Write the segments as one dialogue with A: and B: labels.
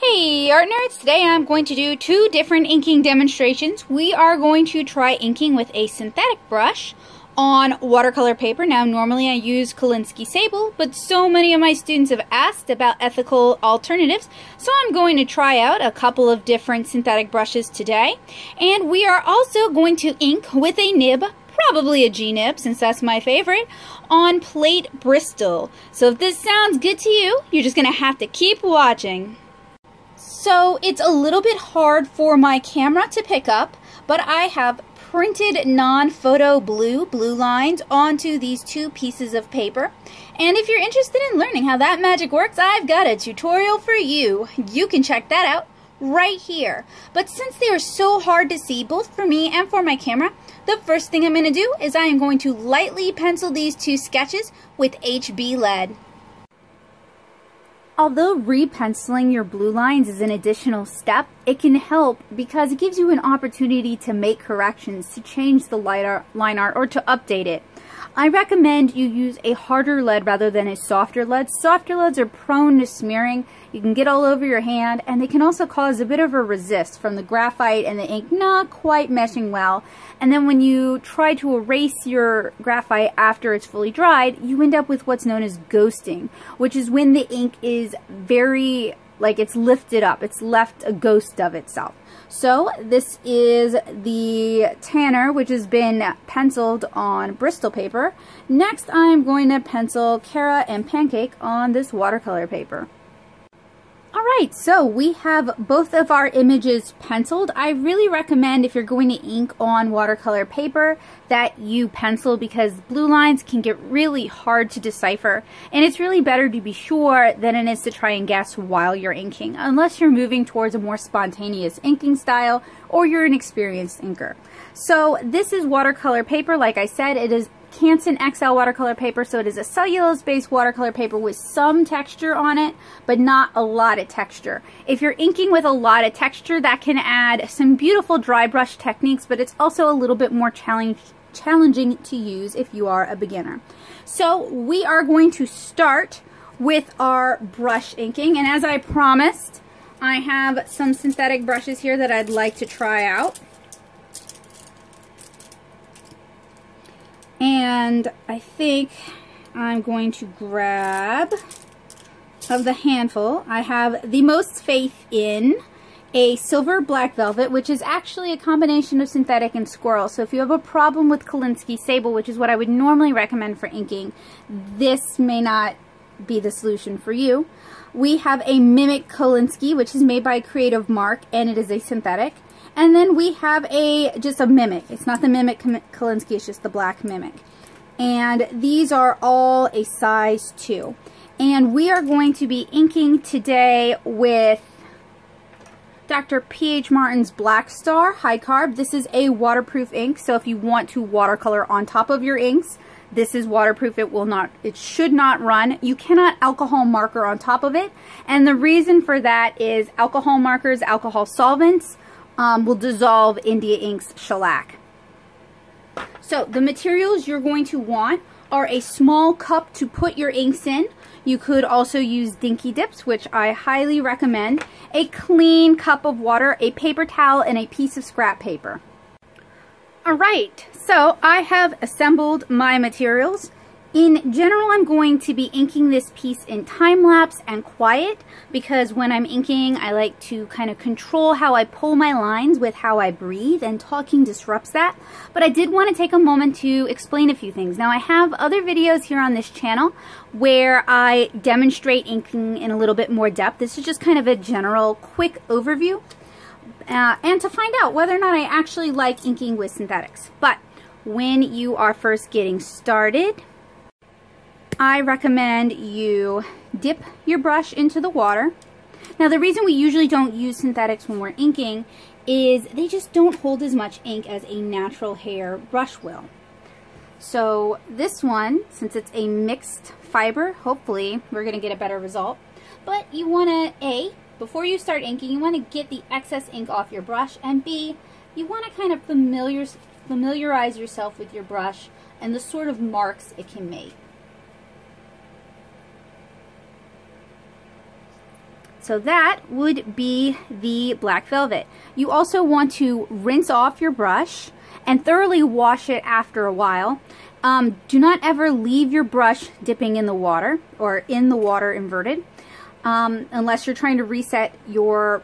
A: Hey art nerds, today I'm going to do two different inking demonstrations. We are going to try inking with a synthetic brush on watercolor paper. Now normally I use Kolinsky Sable, but so many of my students have asked about ethical alternatives, so I'm going to try out a couple of different synthetic brushes today. And we are also going to ink with a nib, probably a G-nib since that's my favorite, on plate Bristol. So if this sounds good to you, you're just going to have to keep watching. So it's a little bit hard for my camera to pick up, but I have printed non-photo blue lines onto these two pieces of paper. And if you're interested in learning how that magic works, I've got a tutorial for you. You can check that out right here. But since they are so hard to see, both for me and for my camera, the first thing I'm going to do is I am going to lightly pencil these two sketches with HB lead. Although repenciling your blue lines is an additional step, it can help because it gives you an opportunity to make corrections, to change the line art, or to update it. I recommend you use a harder lead rather than a softer lead. Softer leads are prone to smearing. You can get all over your hand, and they can also cause a bit of a resist from the graphite and the ink not quite meshing well. And then when you try to erase your graphite after it's fully dried, you end up with what's known as ghosting, which is when the ink is very, like, it's lifted up. It's left a ghost of itself. So this is the Tanner, which has been penciled on Bristol paper. Next, I'm going to pencil Cara and Pancake on this watercolor paper. Alright, so we have both of our images penciled. I really recommend, if you're going to ink on watercolor paper, that you pencil because blue lines can get really hard to decipher, and it's really better to be sure than it is to try and guess while you're inking, unless you're moving towards a more spontaneous inking style or you're an experienced inker. So this is watercolor paper. Like I said, it is Canson XL watercolor paper, so it is a cellulose-based watercolor paper with some texture on it, but not a lot of texture. If you're inking with a lot of texture, that can add some beautiful dry brush techniques, but it's also a little bit more challenging to use if you are a beginner. So we are going to start with our brush inking, and as I promised, I have some synthetic brushes here that I'd like to try out. And I think I'm going to grab, of the handful, I have the most faith in a silver black velvet, which is actually a combination of synthetic and squirrel. So if you have a problem with Kolinsky Sable, which is what I would normally recommend for inking, this may not be the solution for you. We have a Mimic Kolinsky, which is made by Creative Mark, and it is a synthetic. And then we have just a Mimic. It's not the Mimic Kolinsky, it's just the black Mimic. And these are all a size 2. And we are going to be inking today with Dr. P.H. Martin's Black Star High Carb. This is a waterproof ink, so if you want to watercolor on top of your inks, this is waterproof. It should not run. You cannot alcohol marker on top of it. And the reason for that is alcohol markers, alcohol solvents, will dissolve India Ink's shellac. So the materials you're going to want are a small cup to put your inks in. You could also use Dinky Dips, which I highly recommend, a clean cup of water, a paper towel, and a piece of scrap paper. Alright, so I have assembled my materials. In general, I'm going to be inking this piece in time-lapse and quiet because when I'm inking, I like to kind of control how I pull my lines with how I breathe, and talking disrupts that. But I did want to take a moment to explain a few things. Now, I have other videos here on this channel where I demonstrate inking in a little bit more depth. This is just kind of a general quick overview and to find out whether or not I actually like inking with synthetics. But when you are first getting started, I recommend you dip your brush into the water. Now, the reason we usually don't use synthetics when we're inking is they just don't hold as much ink as a natural hair brush will. So this one, since it's a mixed fiber, hopefully we're going to get a better result. But you want to, before you start inking, you want to get the excess ink off your brush, and B, you want to kind of familiarize yourself with your brush and the sort of marks it can make. So that would be the black velvet. You also want to rinse off your brush and thoroughly wash it after a while. Do not ever leave your brush dipping in the water or in the water inverted unless you're trying to reset your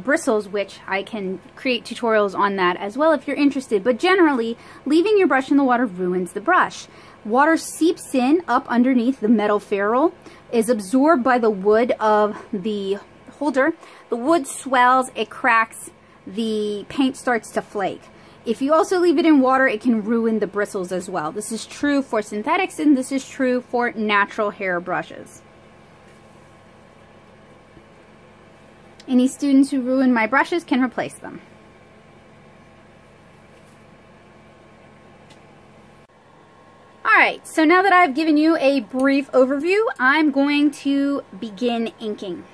A: bristles, which I can create tutorials on that as well if you're interested. But generally, leaving your brush in the water ruins the brush. Water seeps in up underneath the metal ferrule, is absorbed by the wood of the holder. The wood swells, it cracks, the paint starts to flake. If you also leave it in water, it can ruin the bristles as well. This is true for synthetics and this is true for natural hair brushes. Any students who ruin my brushes can replace them. Alright, so now that I've given you a brief overview, I'm going to begin inking.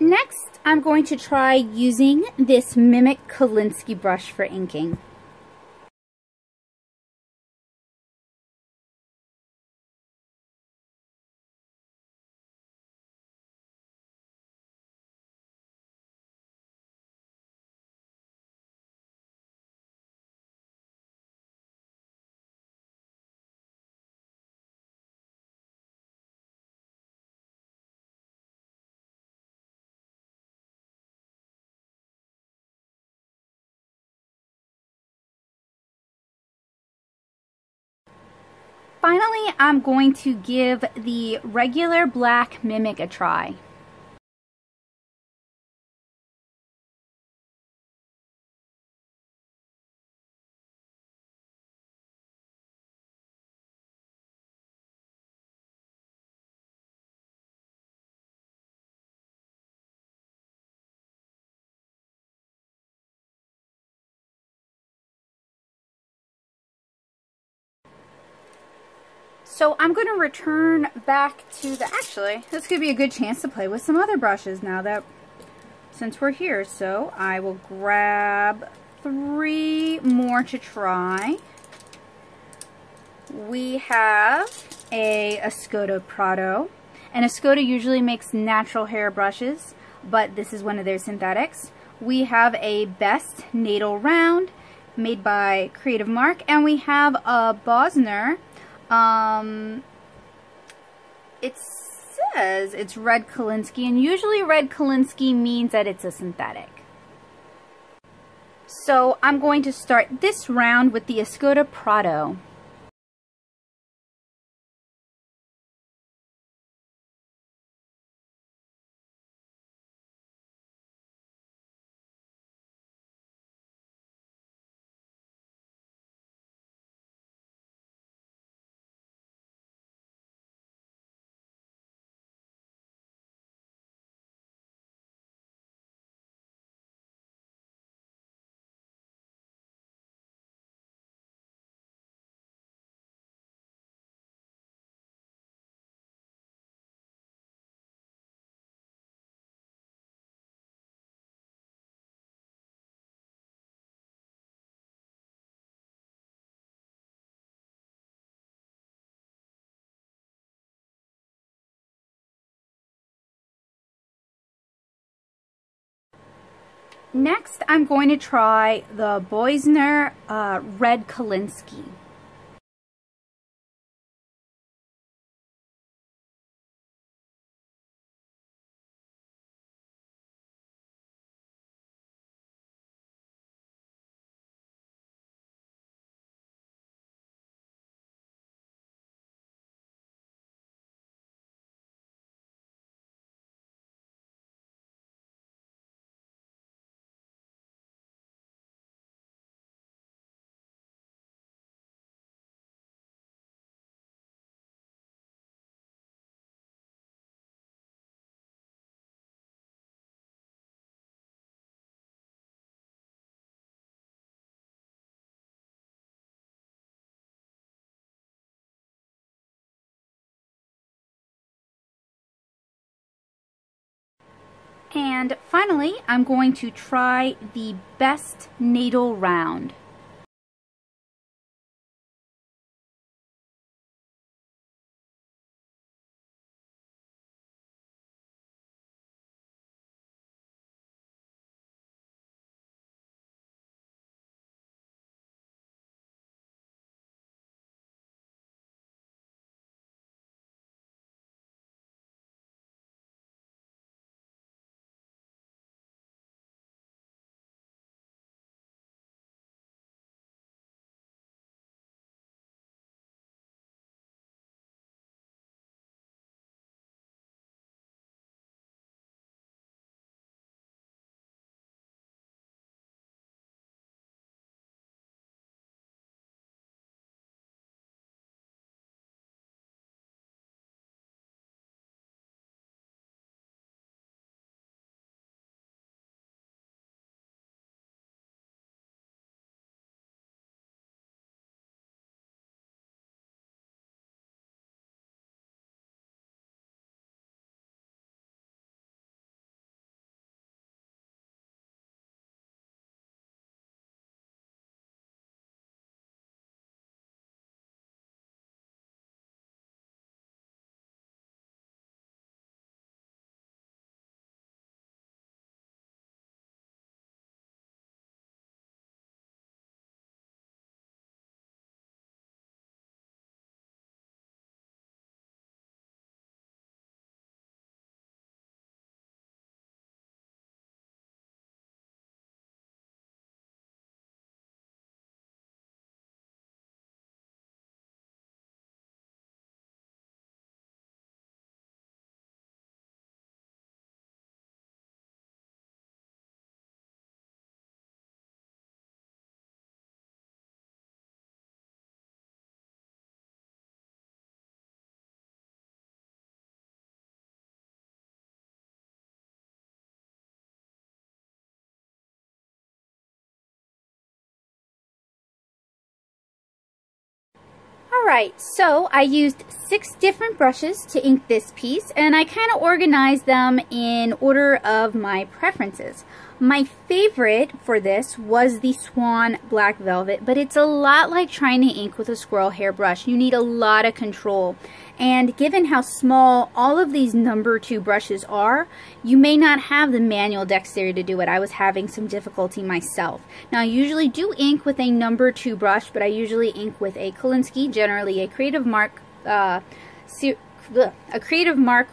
A: Next, I'm going to try using this Mimic Kolinsky brush for inking. Finally, I'm going to give the regular black Mimic a try. So I'm going to return back to the, actually, this could be a good chance to play with some other brushes now that, since we're here. So I will grab 3 more to try. We have a Escoda Prado. And Escoda usually makes natural hair brushes, but this is one of their synthetics. We have a Best Natal Round made by Creative Mark, and we have a Bosna. It says it's red Kolinsky, and usually red Kolinsky means that it's a synthetic. So I'm going to start this round with the Escoda Prado. Next, I'm going to try the Bosna Red Kolinsky. And finally, I'm going to try the Best Needle Round. Alright, so I used 6 different brushes to ink this piece, and I kind of organized them in order of my preferences. My favorite for this was the Swan Black Velvet, but it's a lot like trying to ink with a squirrel hair brush. You need a lot of control, and given how small all of these number 2 brushes are, you may not have the manual dexterity to do it. I was having some difficulty myself. Now I usually do ink with a number 2 brush, but I usually ink with a Kolinsky, generally a Creative Mark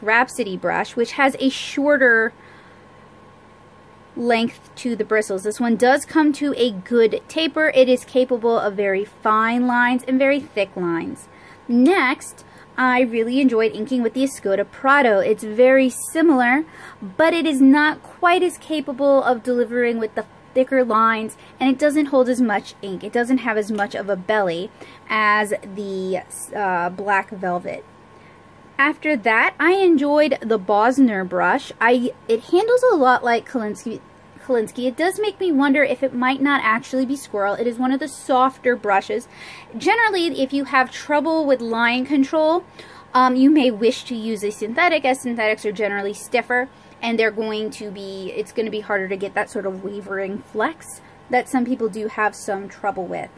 A: Rhapsody brush, which has a shorter length to the bristles. This one does come to a good taper. It is capable of very fine lines and very thick lines. Next, I really enjoyed inking with the Escoda Prado. It's very similar, but it is not quite as capable of delivering with the thicker lines, and it doesn't hold as much ink. It doesn't have as much of a belly as the Black Velvet. After that, I enjoyed the Bosna Brush. It handles a lot like Kolinsky. It does make me wonder if it might not actually be squirrel. It is one of the softer brushes. Generally, if you have trouble with line control, you may wish to use a synthetic, as synthetics are generally stiffer, and it's going to be harder to get that sort of wavering flex that some people do have some trouble with.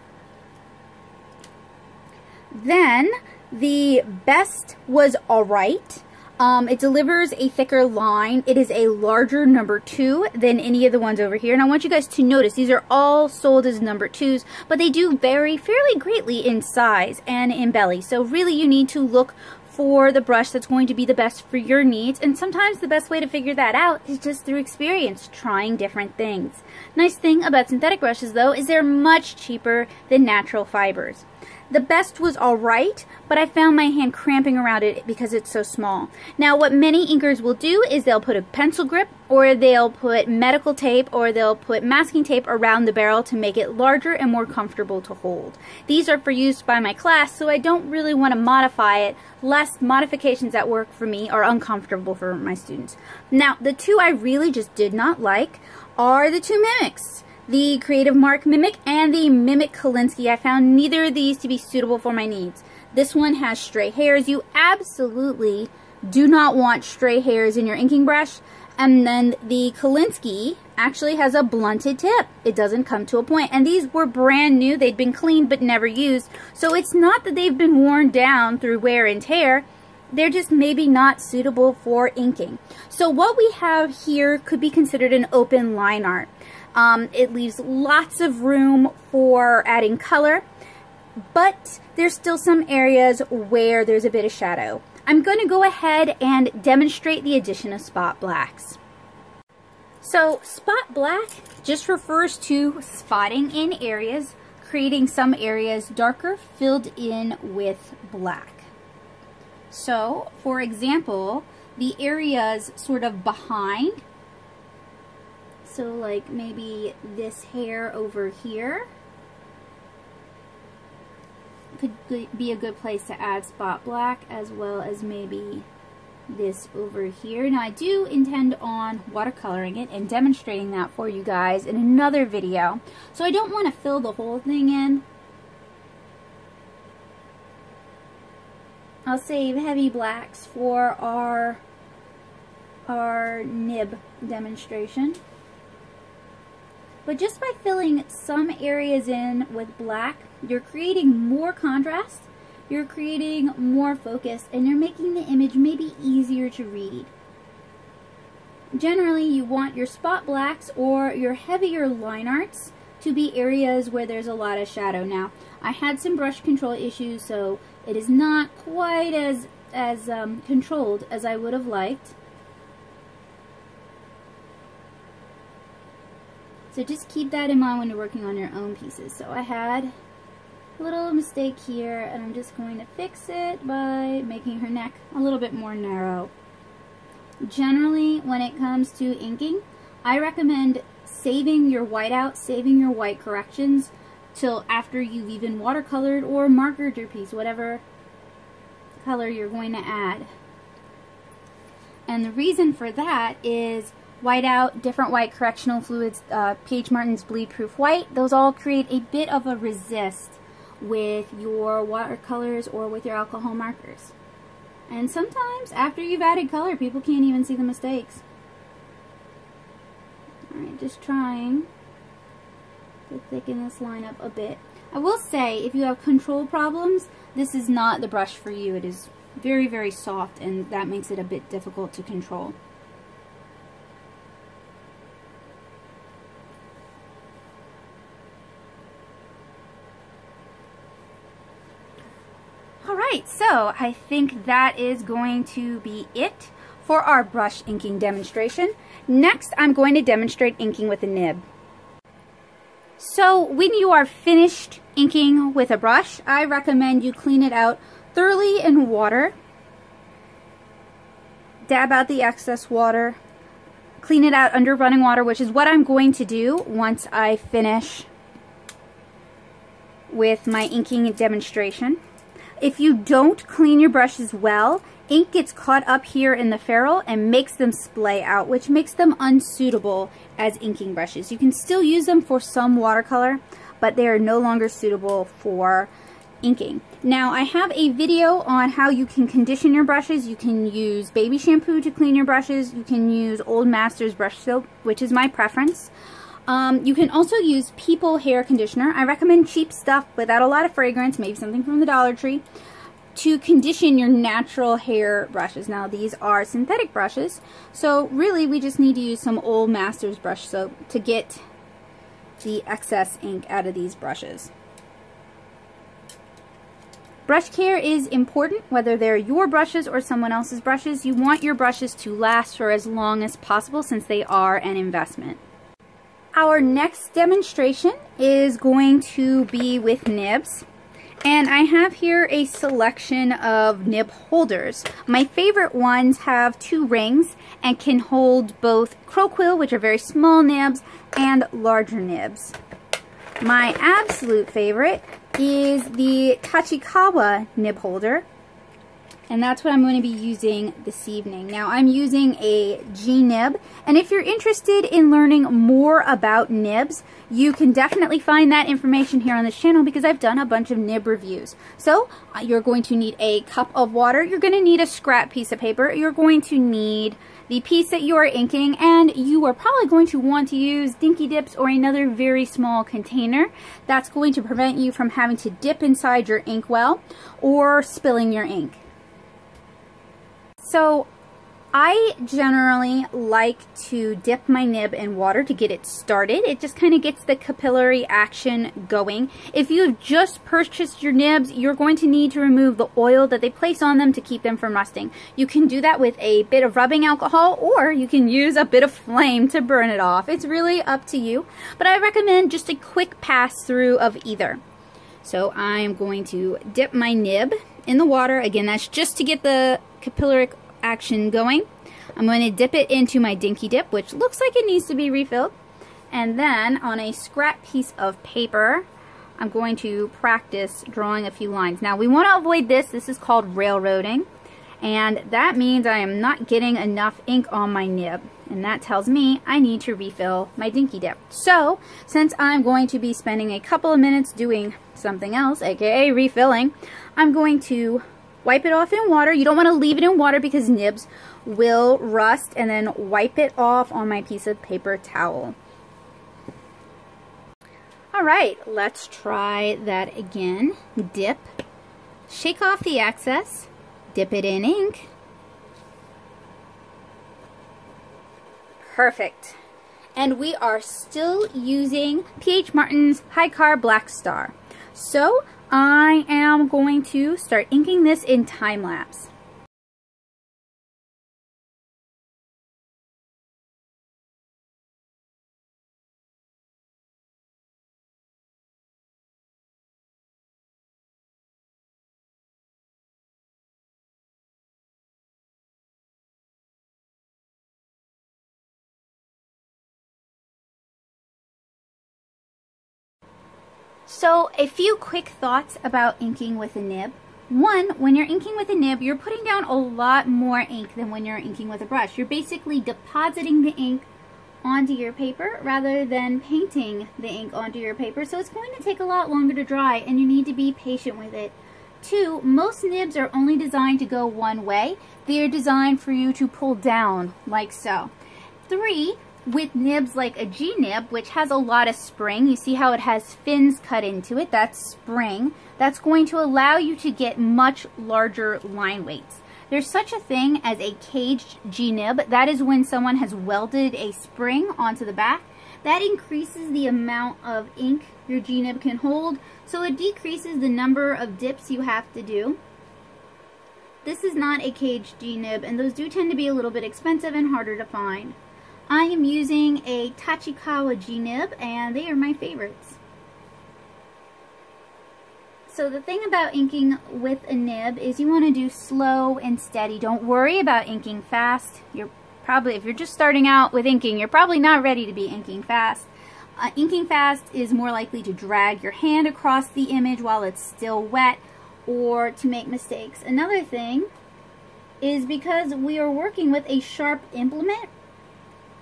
A: Then, the best was alright. It delivers a thicker line. It is a larger number 2 than any of the ones over here. And I want you guys to notice these are all sold as number 2s, but they do vary fairly greatly in size and in belly. So really you need to look for the brush that's going to be the best for your needs, and sometimes the best way to figure that out is just through experience, trying different things. Nice thing about synthetic brushes though is they're much cheaper than natural fibers. The best was alright, but I found my hand cramping around it because it's so small. Now what many inkers will do is they'll put a pencil grip, or they'll put medical tape, or they'll put masking tape around the barrel to make it larger and more comfortable to hold. These are for use by my class, so I don't really want to modify it, lest modifications that work for me are uncomfortable for my students. Now the two I really just did not like are the two mimics. The Creative Mark Mimic and the Mimic Kolinsky. I found neither of these to be suitable for my needs. This one has stray hairs. You absolutely do not want stray hairs in your inking brush. And then the Kolinsky actually has a blunted tip. It doesn't come to a point. And these were brand new. They'd been cleaned but never used. So it's not that they've been worn down through wear and tear. They're just maybe not suitable for inking. So what we have here could be considered an open line art. It leaves lots of room for adding color, but there's still some areas where there's a bit of shadow. I'm going to go ahead and demonstrate the addition of spot blacks. So spot black just refers to spotting in areas, creating some areas darker filled in with black. So for example, the areas sort of behind, so like maybe this hair over here could be a good place to add spot black, as well as maybe this over here. Now I do intend on watercoloring it and demonstrating that for you guys in another video, so I don't want to fill the whole thing in. I'll save heavy blacks for our nib demonstration. But just by filling some areas in with black, you're creating more contrast, you're creating more focus, and you're making the image maybe easier to read. Generally, you want your spot blacks or your heavier line arts to be areas where there's a lot of shadow. Now, I had some brush control issues, so it is not quite as controlled as I would have liked. So just keep that in mind when you're working on your own pieces. So I had a little mistake here, and I'm just going to fix it by making her neck a little bit more narrow. Generally, when it comes to inking, I recommend saving your whiteout, saving your white corrections till after you've even watercolored or markered your piece, whatever color you're going to add. And the reason for that is whiteout, different white correctional fluids, P.H. Martin's Bleed Proof White, those all create a bit of a resist with your watercolors or with your alcohol markers. And sometimes after you've added color, people can't even see the mistakes. Alright, just trying to thicken this line up a bit. I will say, if you have control problems, this is not the brush for you. It is very, very soft, and that makes it a bit difficult to control. Alright, so I think that is going to be it for our brush inking demonstration. Next, I'm going to demonstrate inking with a nib. So when you are finished inking with a brush, I recommend you clean it out thoroughly in water. Dab out the excess water. Clean it out under running water, which is what I'm going to do once I finish with my inking demonstration. If you don't clean your brushes well, ink gets caught up here in the ferrule and makes them splay out, which makes them unsuitable as inking brushes. You can still use them for some watercolor, but they are no longer suitable for inking. Now, I have a video on how you can condition your brushes. You can use baby shampoo to clean your brushes. You can use Old Masters brush soap, which is my preference. You can also use People hair conditioner. I recommend cheap stuff without a lot of fragrance, maybe something from the Dollar Tree. to condition your natural hair brushes. Now these are synthetic brushes, so really we just need to use some old Masters brush soap to get the excess ink out of these brushes. Brush care is important, whether they're your brushes or someone else's brushes. You want your brushes to last for as long as possible since they are an investment. Our next demonstration is going to be with nibs. And I have here a selection of nib holders. My favorite ones have 2 rings and can hold both crow-quill, which are very small nibs, and larger nibs. My absolute favorite is the Tachikawa nib holder, and that's what I'm going to be using this evening. Now I'm using a G nib, and if you're interested in learning more about nibs, you can definitely find that information here on this channel because I've done a bunch of nib reviews. So you're going to need a cup of water, you're going to need a scrap piece of paper, you're going to need the piece that you are inking, and you are probably going to want to use dinky dips or another very small container. That's going to prevent you from having to dip inside your inkwell or spilling your ink. So I generally like to dip my nib in water to get it started. It just kind of gets the capillary action going. If you've just purchased your nibs, you're going to need to remove the oil that they place on them to keep them from rusting. You can do that with a bit of rubbing alcohol, or you can use a bit of flame to burn it off. It's really up to you, but I recommend just a quick pass through of either. So I'm going to dip my nib in the water. Again, that's just to get the capillary action going. I'm going to dip it into my dinky dip, which looks like it needs to be refilled. And then on a scrap piece of paper, I'm going to practice drawing a few lines. Now we want to avoid this. This is called railroading. And that means I am not getting enough ink on my nib. And that tells me I need to refill my dinky dip. So, since I'm going to be spending a couple of minutes doing something else, aka refilling, I'm going to wipe it off in water. You don't want to leave it in water because nibs will rust, and then wipe it off on my piece of paper towel. Alright, let's try that again. Dip, shake off the excess, dip it in ink. Perfect. And we are still using P.H. Martin's High Carb Black Star. So I am going to start inking this in time lapse. So a few quick thoughts about inking with a nib. One, when you're inking with a nib, you're putting down a lot more ink than when you're inking with a brush. You're basically depositing the ink onto your paper rather than painting the ink onto your paper. So it's going to take a lot longer to dry, and you need to be patient with it. Two, most nibs are only designed to go one way. They are designed for you to pull down like so. Three, with nibs like a G nib, which has a lot of spring, you see how it has fins cut into it, that's spring. That's going to allow you to get much larger line weights. There's such a thing as a caged G nib. That is when someone has welded a spring onto the back. That increases the amount of ink your G nib can hold, so it decreases the number of dips you have to do. This is not a caged G nib, and those do tend to be a little bit expensive and harder to find. I am using a Tachikawa G nib, and they are my favorites. So the thing about inking with a nib is you want to do slow and steady. Don't worry about inking fast. If you're just starting out with inking, you're probably not ready to be inking fast. Inking fast is more likely to drag your hand across the image while it's still wet, or to make mistakes. Another thing is because we are working with a sharp implement,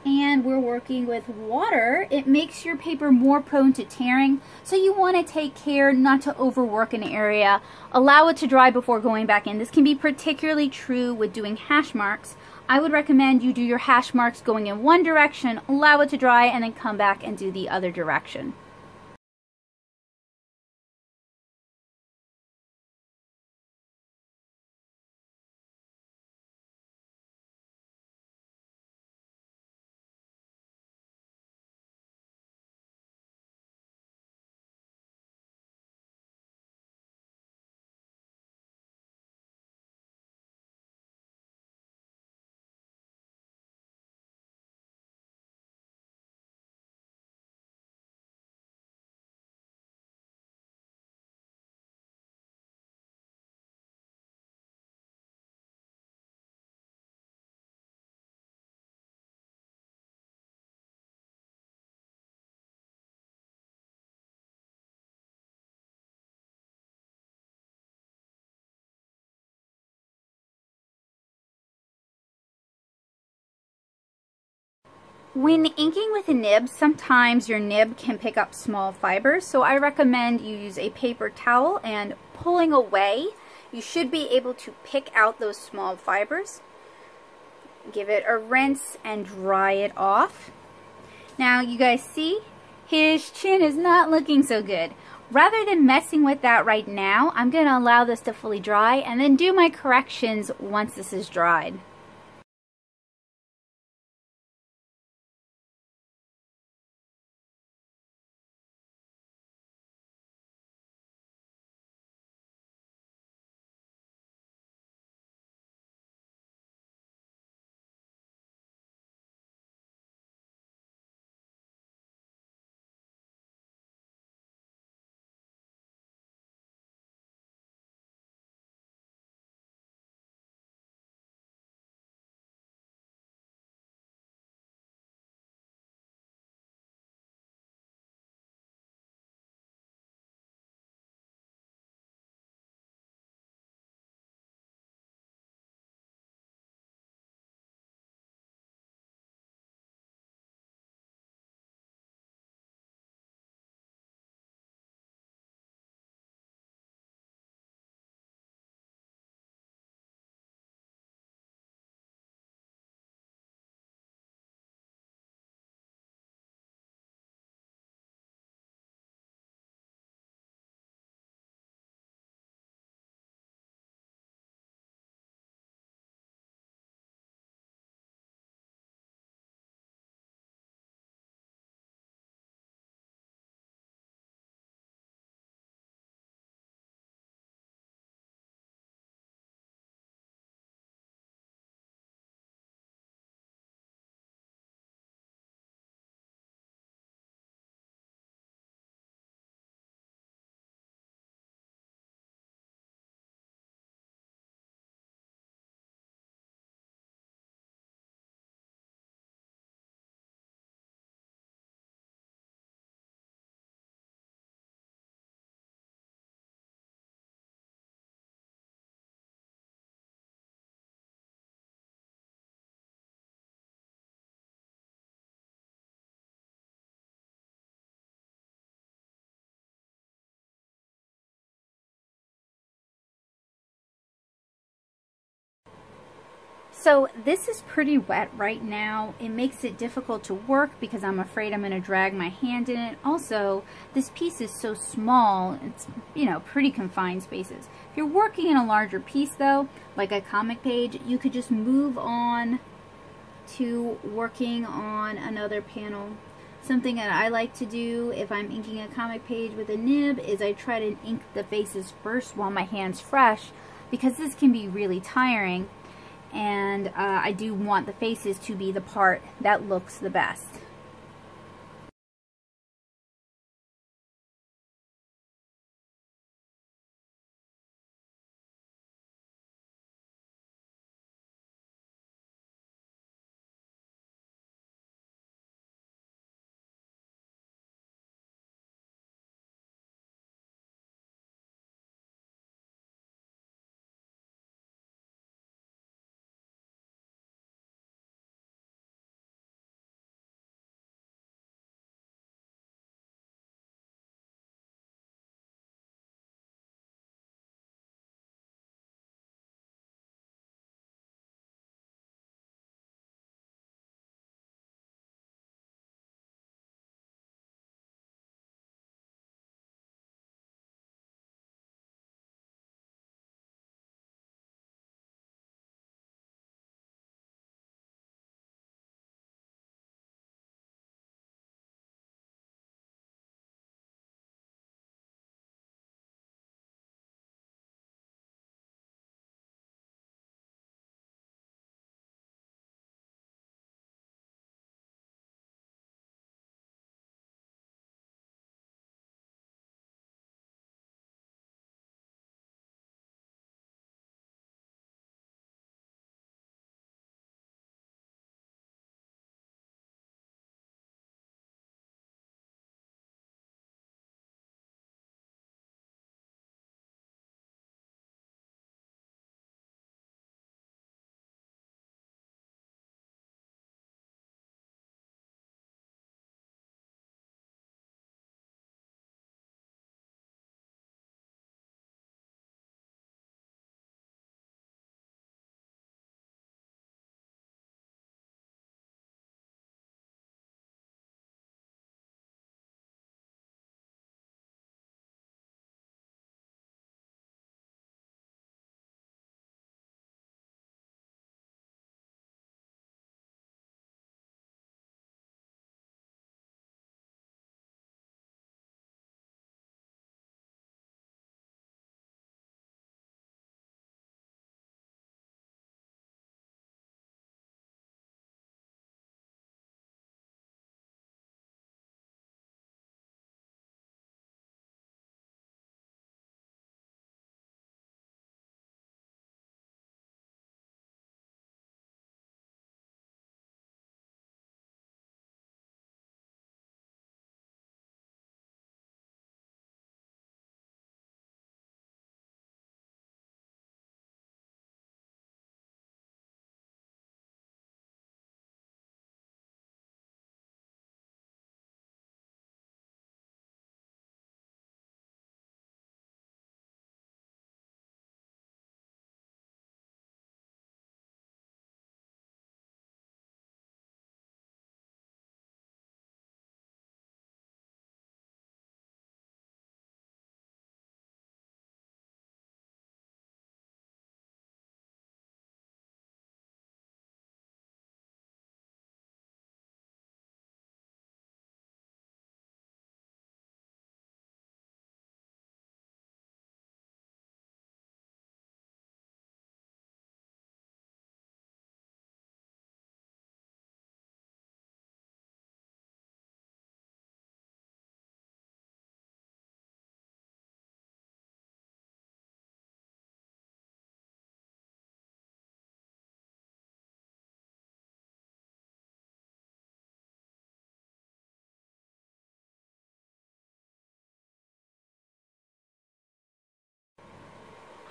A: and we're working with water, it makes your paper more prone to tearing. So you want to take care not to overwork an area. Allow it to dry before going back in. This can be particularly true with doing hash marks. I would recommend you do your hash marks going in one direction, allow it to dry, and then come back and do the other direction. When inking with a nib, sometimes your nib can pick up small fibers, so I recommend you use a paper towel and pulling away, you should be able to pick out those small fibers. Give it a rinse and dry it off. Now you guys see, his chin is not looking so good. Rather than messing with that right now, I'm going to allow this to fully dry and then do my corrections once this is dried. So this is pretty wet right now. It makes it difficult to work because I'm afraid I'm going to drag my hand in it. Also, this piece is so small, it's, you know, pretty confined spaces. If you're working in a larger piece though, like a comic page, you could just move on to working on another panel. Something that I like to do if I'm inking a comic page with a nib is I try to ink the faces first while my hand's fresh, because this can be really tiring. And I do want the faces to be the part that looks the best.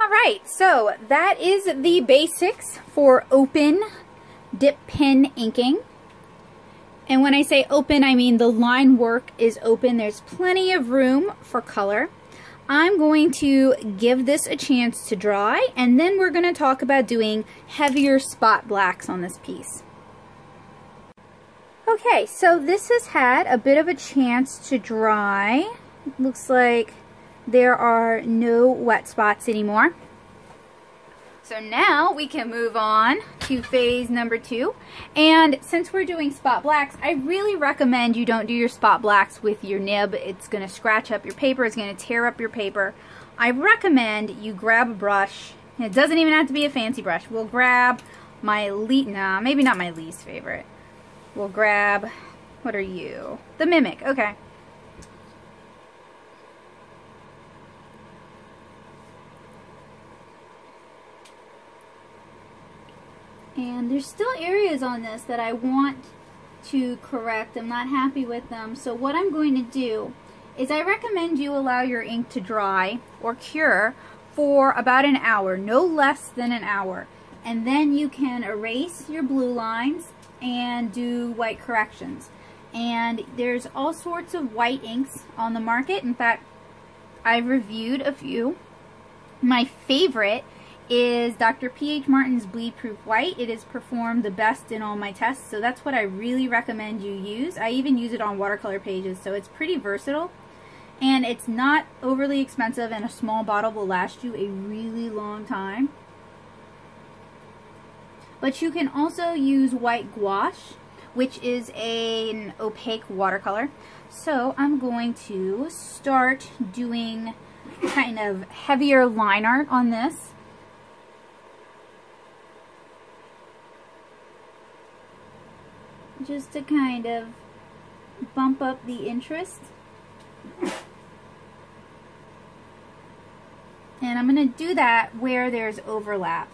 A: Alright, so that is the basics for open dip pen inking. And when I say open, I mean the line work is open. There's plenty of room for color. I'm going to give this a chance to dry, and then we're going to talk about doing heavier spot blacks on this piece. Okay, so this has had a bit of a chance to dry. It looks like there are no wet spots anymore. So now we can move on to phase number 2. And since we're doing spot blacks, I really recommend you don't do your spot blacks with your nib. It's going to scratch up your paper. It's going to tear up your paper. I recommend you grab a brush. It doesn't even have to be a fancy brush. We'll grab my maybe not my least favorite. We'll grab, what are you? The Mimic, okay. And there's still areas on this that I want to correct. I'm not happy with them. So what I'm going to do is I recommend you allow your ink to dry or cure for about an hour, no less than an hour. And then you can erase your blue lines and do white corrections. And there's all sorts of white inks on the market. In fact, I've reviewed a few. My favorite is Dr. P.H. Martin's Bleed Proof White. It has performed the best in all my tests, so that's what I really recommend you use. I even use it on watercolor pages, so it's pretty versatile. And it's not overly expensive, and a small bottle will last you a really long time. But you can also use white gouache, which is an opaque watercolor. So I'm going to start doing kind of heavier line art on this. Just to kind of bump up the interest. And I'm going to do that where there's overlap.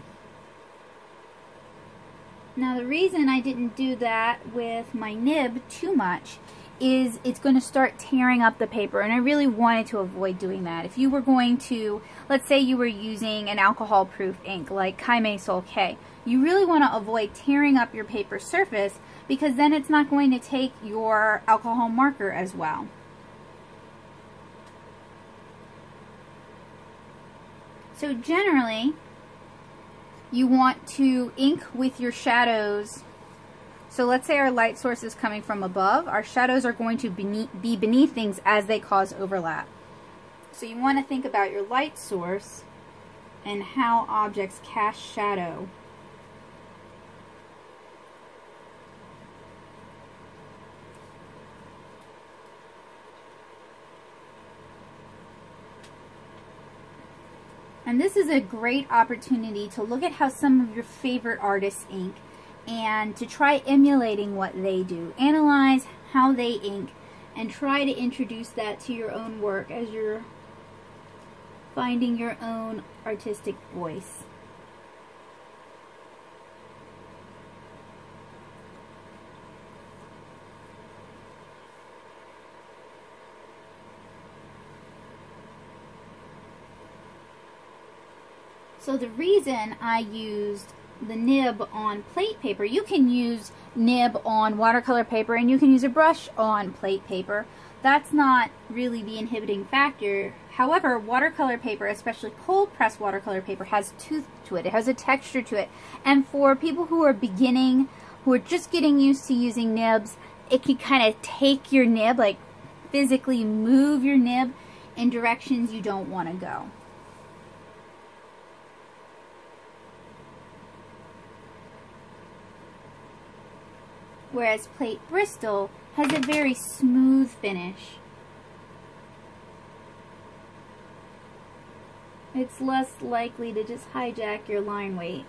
A: Now the reason I didn't do that with my nib too much is it's going to start tearing up the paper, and I really wanted to avoid doing that. If you were going to, let's say you were using an alcohol-proof ink like Kaime Sol K, you really want to avoid tearing up your paper surface, because then it's not going to take your alcohol marker as well. So generally, you want to ink with your shadows. So let's say our light source is coming from above. Our shadows are going to be beneath things as they cause overlap. So you want to think about your light source and how objects cast shadow. And this is a great opportunity to look at how some of your favorite artists ink and to try emulating what they do. Analyze how they ink and try to introduce that to your own work as you're finding your own artistic voice. So the reason I used the nib on plate paper, you can use nib on watercolor paper and you can use a brush on plate paper. That's not really the inhibiting factor. However, watercolor paper, especially cold pressed watercolor paper, has tooth to it. It has a texture to it. And for people who are beginning, who are just getting used to using nibs, it can kind of take your nib, like physically move your nib in directions you don't want to go. Whereas plate Bristol has a very smooth finish. It's less likely to just hijack your line weight.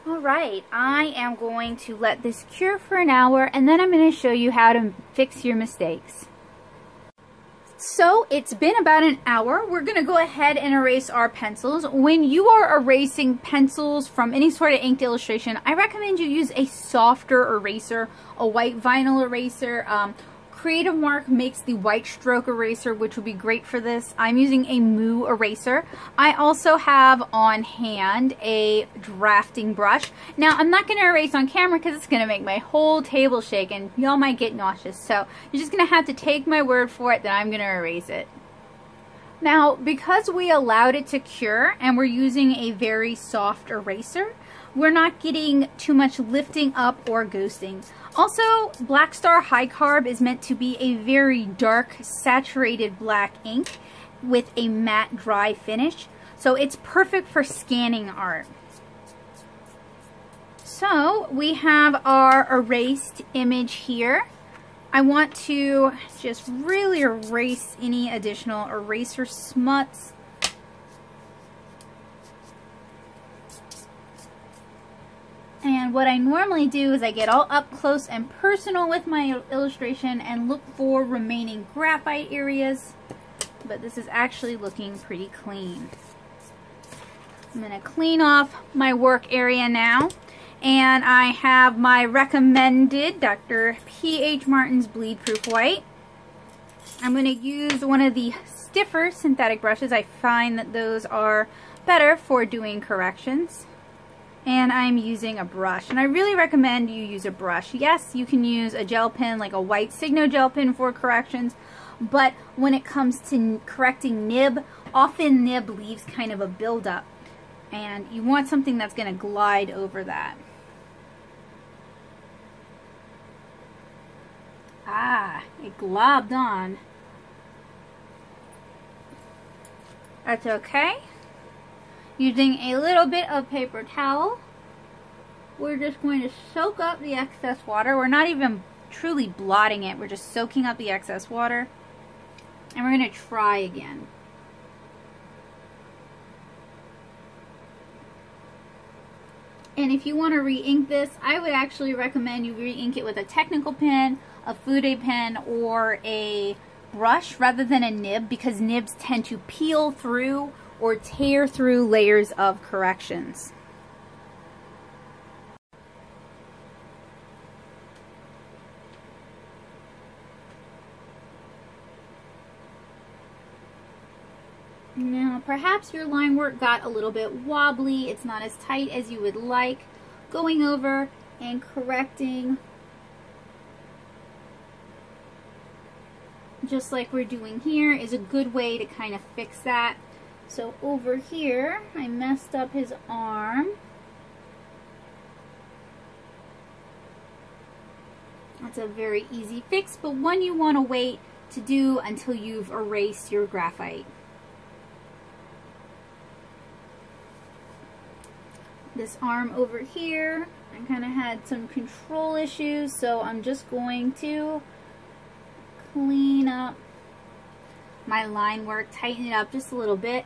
A: Alright, I am going to let this cure for an hour and then I'm going to show you how to fix your mistakes. So it's been about an hour. We're going to go ahead and erase our pencils. When you are erasing pencils from any sort of inked illustration, I recommend you use a softer eraser, a white vinyl eraser. Creative Mark makes the white stroke eraser, which would be great for this. I'm using a Moo eraser. I also have on hand a drafting brush. Now, I'm not going to erase on camera because it's going to make my whole table shake and y'all might get nauseous. So you're just going to have to take my word for it that I'm going to erase it. Now, because we allowed it to cure and we're using a very soft eraser, we're not getting too much lifting up or ghosting. Also, Black Star High Carb is meant to be a very dark, saturated black ink with a matte, dry finish. So it's perfect for scanning art. So we have our erased image here. I want to just really erase any additional eraser smuts. And what I normally do is I get all up close and personal with my illustration and look for remaining graphite areas. But this is actually looking pretty clean. I'm going to clean off my work area now. And I have my recommended Dr. P.H. Martin's Bleed Proof White. I'm going to use one of the stiffer synthetic brushes. I find that those are better for doing corrections. And I'm using a brush. And I really recommend you use a brush. Yes, you can use a gel pen, like a white Signo gel pen for corrections. But when it comes to correcting nib, often nib leaves kind of a buildup. And you want something that's going to glide over that. Ah, it globbed on. That's okay. Using a little bit of paper towel, we're just going to soak up the excess water. We're not even truly blotting it. We're just soaking up the excess water. And we're going to try again. And if you want to re-ink this, I would actually recommend you re-ink it with a technical pen, a Fude pen, or a brush rather than a nib, because nibs tend to peel through or tear through layers of corrections. Now, perhaps your line work got a little bit wobbly. It's not as tight as you would like. Going over and correcting, just like we're doing here, is a good way to kind of fix that. So over here, I messed up his arm. That's a very easy fix, but one you want to wait to do until you've erased your graphite. This arm over here, I kind of had some control issues, so I'm just going to clean up my line work, tighten it up just a little bit.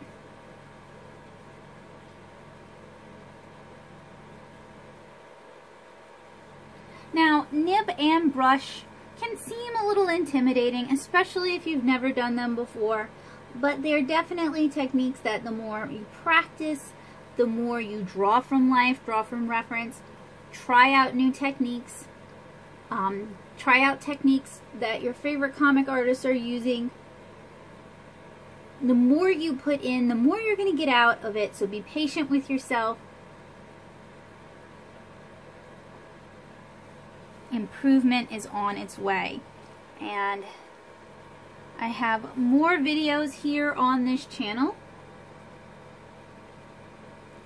A: Now, nib and brush can seem a little intimidating, especially if you've never done them before, but they're definitely techniques that the more you practice, the more you draw from life, draw from reference, try out new techniques, try out techniques that your favorite comic artists are using. The more you put in, the more you're going to get out of it, so be patient with yourself. Improvement is on its way. And I have more videos here on this channel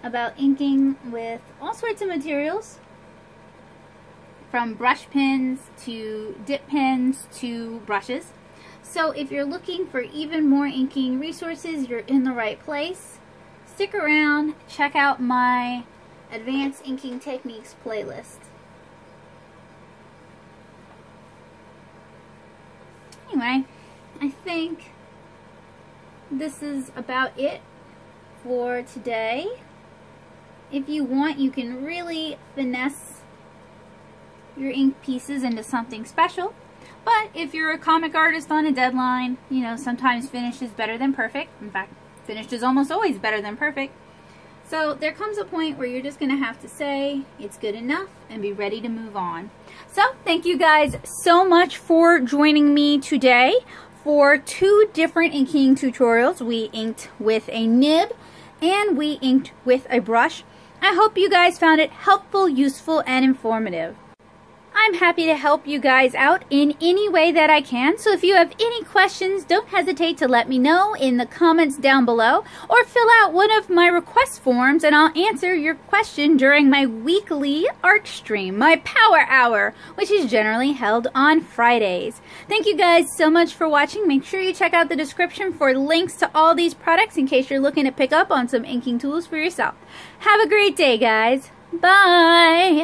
A: about inking with all sorts of materials, from brush pens to dip pens to brushes. So if you're looking for even more inking resources, you're in the right place. Stick around, check out my Advanced Inking Techniques playlist. Anyway, I think this is about it for today. if you want, you can really finesse your ink pieces into something special. But if you're a comic artist on a deadline, you know, sometimes finished is better than perfect. In fact, finished is almost always better than perfect. So there comes a point where you're just going to have to say it's good enough and be ready to move on. So thank you guys so much for joining me today for 2 different inking tutorials. We inked with a nib and we inked with a brush. I hope you guys found it helpful, useful, and informative. I'm happy to help you guys out in any way that I can, so if you have any questions, don't hesitate to let me know in the comments down below, or fill out one of my request forms and I'll answer your question during my weekly art stream, my Power Hour, which is generally held on Fridays. Thank you guys so much for watching. Make sure you check out the description for links to all these products in case you're looking to pick up on some inking tools for yourself. Have a great day, guys. Bye!